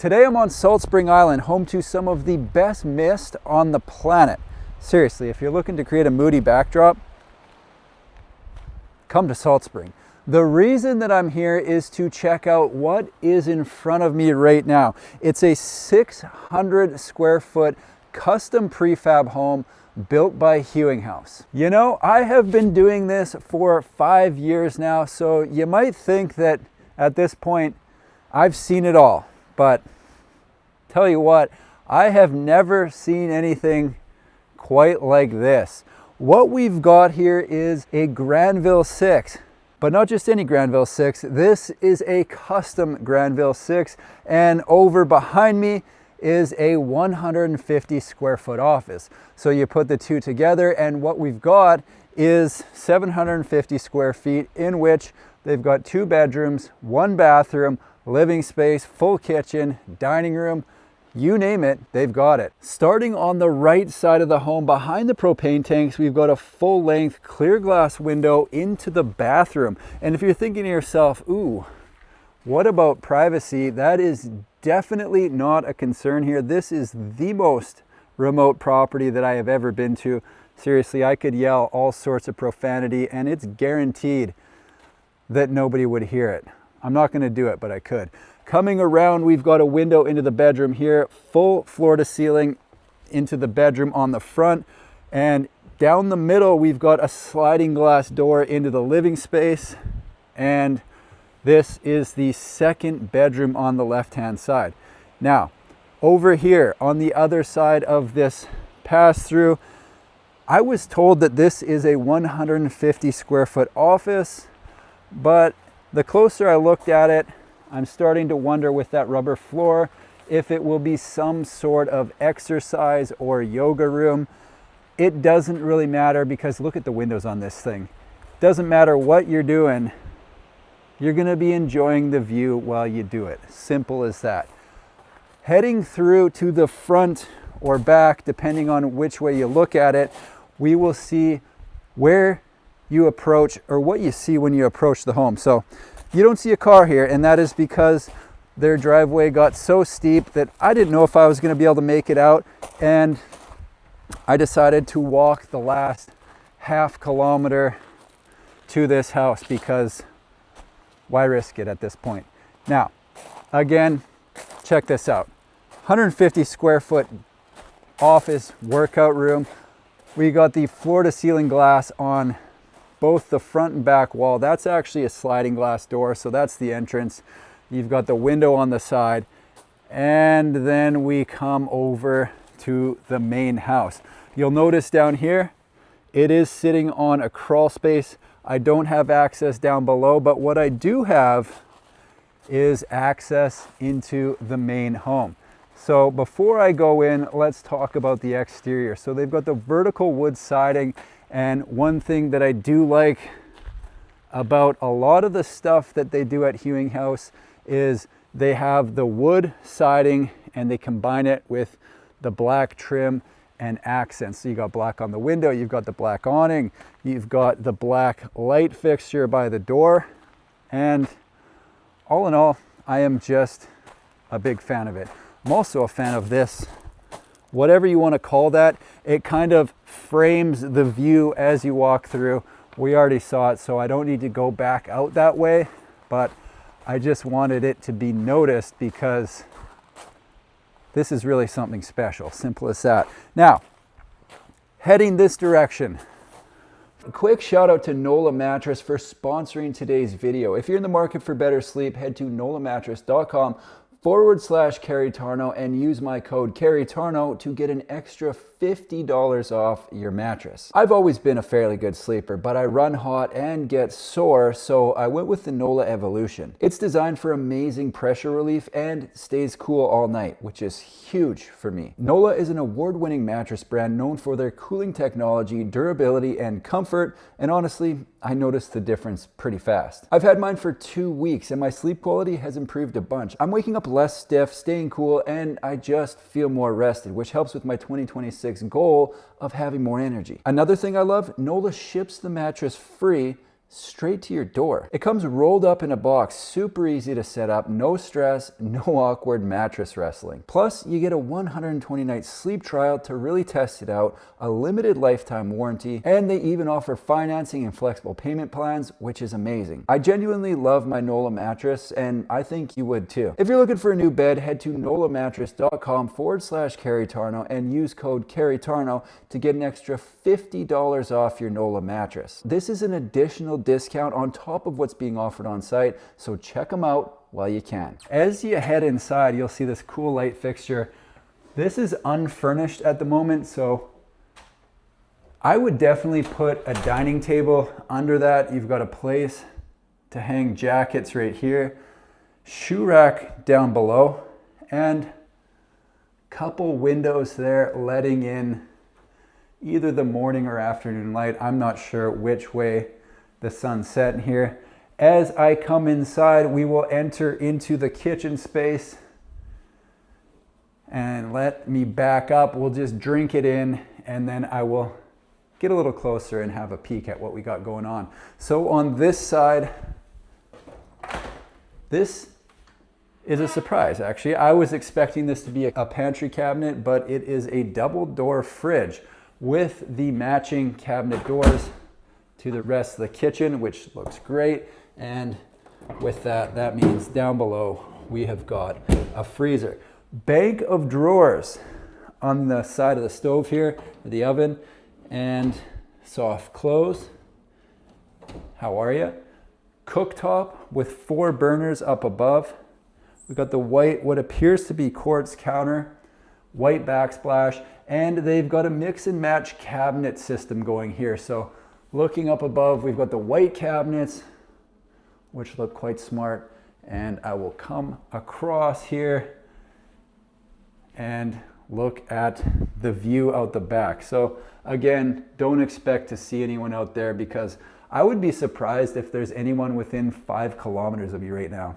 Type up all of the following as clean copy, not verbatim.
Today I'm on Salt Spring Island, home to some of the best mist on the planet. Seriously, if you're looking to create a moody backdrop, come to Salt Spring. The reason that I'm here is to check out what is in front of me right now. It's a 600 square foot custom prefab home built by Hewing Haus. You know, I have been doing this for 5 years now, so you might think that at this point I've seen it all, but tell you what, I have never seen anything quite like this. What we've got here is a Granville 6. But not just any Granville 6, this is a custom Granville 6, and over behind me is a 150 square foot office. So you put the two together and what we've got is 750 square feet, in which they've got 2 bedrooms, 1 bathroom, living space, full kitchen, dining room, you name it, they've got it. Starting on the right side of the home, behind the propane tanks, we've got a full-length clear glass window into the bathroom. And if you're thinking to yourself, ooh, what about privacy? That is definitely not a concern here. This is the most remote property that I have ever been to. Seriously, I could yell all sorts of profanity and it's guaranteed that nobody would hear it. I'm not going to do it, but I could. Coming around, we've got a window into the bedroom here, full floor to ceiling into the bedroom on the front. And down the middle, we've got a sliding glass door into the living space. And this is the second bedroom on the left-hand side. Now, over here on the other side of this pass-through, I was told that this is a 150 square foot office, but the closer I looked at it, I'm starting to wonder with that rubber floor if it will be some sort of exercise or yoga room. It doesn't really matter because look at the windows on this thing. Doesn't matter what you're doing, you're going to be enjoying the view while you do it. Simple as that. Heading through to the front or back, depending on which way you look at it, we will see where you approach or what you see when you approach the home. So you don't see a car here, and that is because their driveway got so steep that I didn't know if I was going to be able to make it out, and I decided to walk the last half kilometer to this house because why risk it at this point? Now, again, check this out. 150 square foot office workout room. We got the floor to ceiling glass on both the front and back wall. That's actually a sliding glass door, so that's the entrance. You've got the window on the side, and then we come over to the main house. You'll notice down here, it is sitting on a crawl space. I don't have access down below, but what I do have is access into the main home. So before I go in, let's talk about the exterior. So they've got the vertical wood siding. And one thing that I do like about a lot of the stuff that they do at Hewing Haus is they have the wood siding and they combine it with the black trim and accents. So you got black on the window, you've got the black awning, you've got the black light fixture by the door. And all in all, I am just a big fan of it. I'm also a fan of this, whatever you want to call that. It kind of frames the view as you walk through. We already saw it, so I don't need to go back out that way, but I just wanted it to be noticed because this is really something special. Simple as that. Now, heading this direction. A quick shout out to NOLA Mattress for sponsoring today's video. If you're in the market for better sleep, head to nolamattress.com/Kerry Tarno and use my code Kerry Tarno to get an extra $50 off your mattress. I've always been a fairly good sleeper, but I run hot and get sore, so I went with the NOLA Evolution. It's designed for amazing pressure relief and stays cool all night, which is huge for me. NOLA is an award-winning mattress brand known for their cooling technology, durability, and comfort, and honestly, I noticed the difference pretty fast. I've had mine for 2 weeks and my sleep quality has improved a bunch. I'm waking up less stiff, staying cool, and I just feel more rested, which helps with my 2026 goal of having more energy. Another thing I love, NOLA ships the mattress free, straight to your door. It comes rolled up in a box, super easy to set up, no stress, no awkward mattress wrestling. Plus, you get a 120-night sleep trial to really test it out, a limited lifetime warranty, and they even offer financing and flexible payment plans, which is amazing. I genuinely love my NOLA mattress, and I think you would too. If you're looking for a new bed, head to nolamattress.com/CarrieTarno and use code CarrieTarno to get an extra $50 off your NOLA mattress. This is an additional discount on top of what's being offered on site, so check them out while you can. As you head inside, you'll see this cool light fixture. This is unfurnished at the moment, so I would definitely put a dining table under that. You've got a place to hang jackets right here, shoe rack down below, and a couple windows there letting in either the morning or afternoon light. I'm not sure which way the sun's setting here. As I come inside, we will enter into the kitchen space, and let me back up. We'll just drink it in, and then I will get a little closer and have a peek at what we got going on. So on this side, this is a surprise actually. I was expecting this to be a pantry cabinet, but it is a double door fridge with the matching cabinet doors to the rest of the kitchen, which looks great. And with that, that means down below we have got a freezer. Bank of drawers on the side of the stove here, the oven, and soft close. How are you? Cooktop with 4 burners up above. We've got the white, what appears to be quartz counter, white backsplash, and they've got a mix and match cabinet system going here. So looking up above, we've got the white cabinets, which look quite smart. And I will come across here and look at the view out the back. So again, don't expect to see anyone out there, because I would be surprised if there's anyone within 5 kilometers of you right now,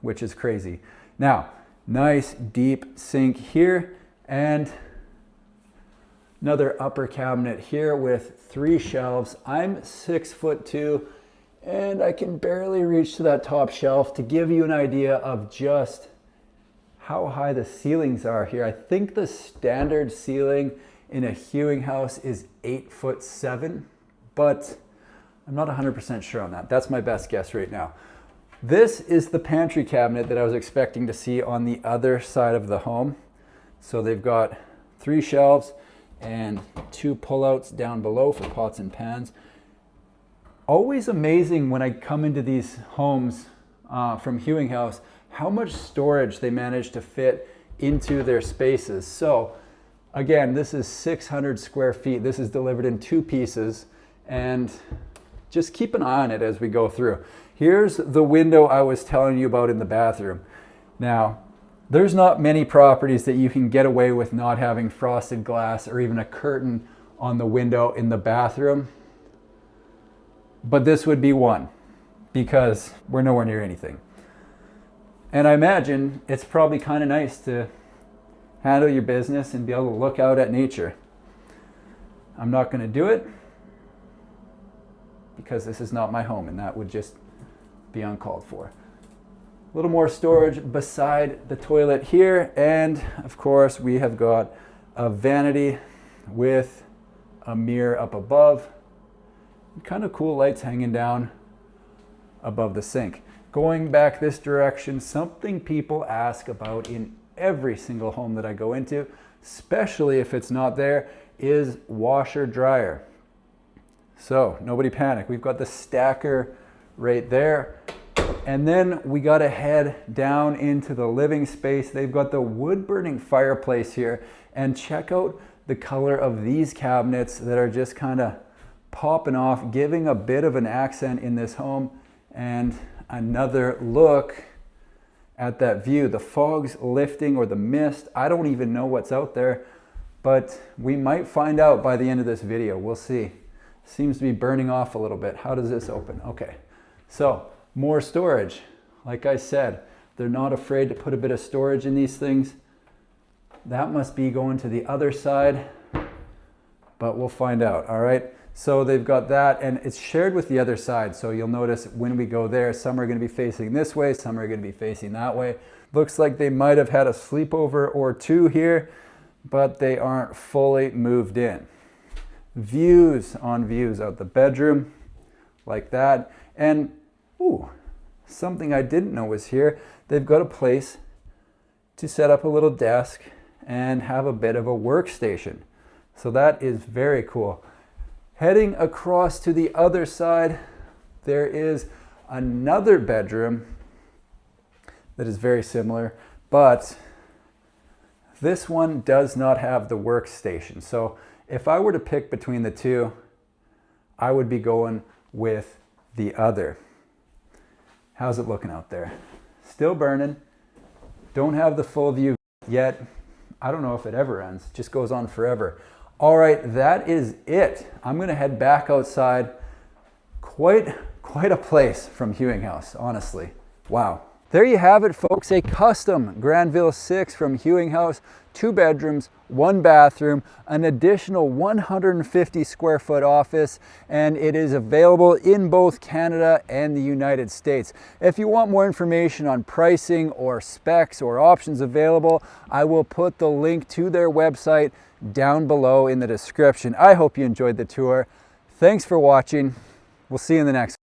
which is crazy. Now, nice deep sink here, and another upper cabinet here with 3 shelves. I'm 6'2", and I can barely reach to that top shelf. To give you an idea of just how high the ceilings are here, I think the standard ceiling in a Hewing Haus is 8'7", but I'm not 100% sure on that. That's my best guess right now. This is the pantry cabinet that I was expecting to see on the other side of the home. So they've got 3 shelves and 2 pullouts down below for pots and pans. Always amazing when I come into these homes from Hewing Haus, how much storage they manage to fit into their spaces. So again, this is 600 square feet. This is delivered in 2 pieces, and just keep an eye on it as we go through. Here's the window I was telling you about in the bathroom. Now, there's not many properties that you can get away with not having frosted glass or even a curtain on the window in the bathroom. But this would be one, because we're nowhere near anything. And I imagine it's probably kind of nice to handle your business and be able to look out at nature. I'm not going to do it because this is not my home, and that would just be uncalled for. A little more storage beside the toilet here, and of course we have got a vanity with a mirror up above. Kind of cool lights hanging down above the sink. Going back this direction, something people ask about in every single home that I go into, especially if it's not there, is washer dryer. So nobody panic. We've got the stacker right there. And then we got to head down into the living space. They've got the wood burning fireplace here, and check out the color of these cabinets that are just kind of popping off, giving a bit of an accent in this home. And another look at that view. The fog's lifting, or the mist. I don't even know what's out there, but we might find out by the end of this video. We'll see. Seems to be burning off a little bit. How does this open? Okay, so more storage. Like I said, they're not afraid to put a bit of storage in these things. That must be going to the other side, but we'll find out. All right, So they've got that, and it's shared with the other side. So you'll notice when we go there, some are going to be facing this way, some are going to be facing that way. Looks like they might have had a sleepover or two here, but they aren't fully moved in. Views on views out the bedroom, like that. And ooh, something I didn't know was here. They've got a place to set up a little desk and have a bit of a workstation. So that is very cool. Heading across to the other side, there is another bedroom that is very similar, but this one does not have the workstation. So if I were to pick between the two, I would be going with the other. How's it looking out there? Still burning. Don't have the full view yet. I don't know if it ever ends. It just goes on forever. All right, that is it. I'm gonna head back outside. Quite a place from Hewing Haus, honestly. Wow. There you have it, folks. A custom Granville 6 from Hewing Haus. 2 bedrooms, 1 bathroom, an additional 150 square foot office, and it is available in both Canada and the United States. If you want more information on pricing or specs or options available, I will put the link to their website down below in the description. I hope you enjoyed the tour. Thanks for watching. We'll see you in the next one.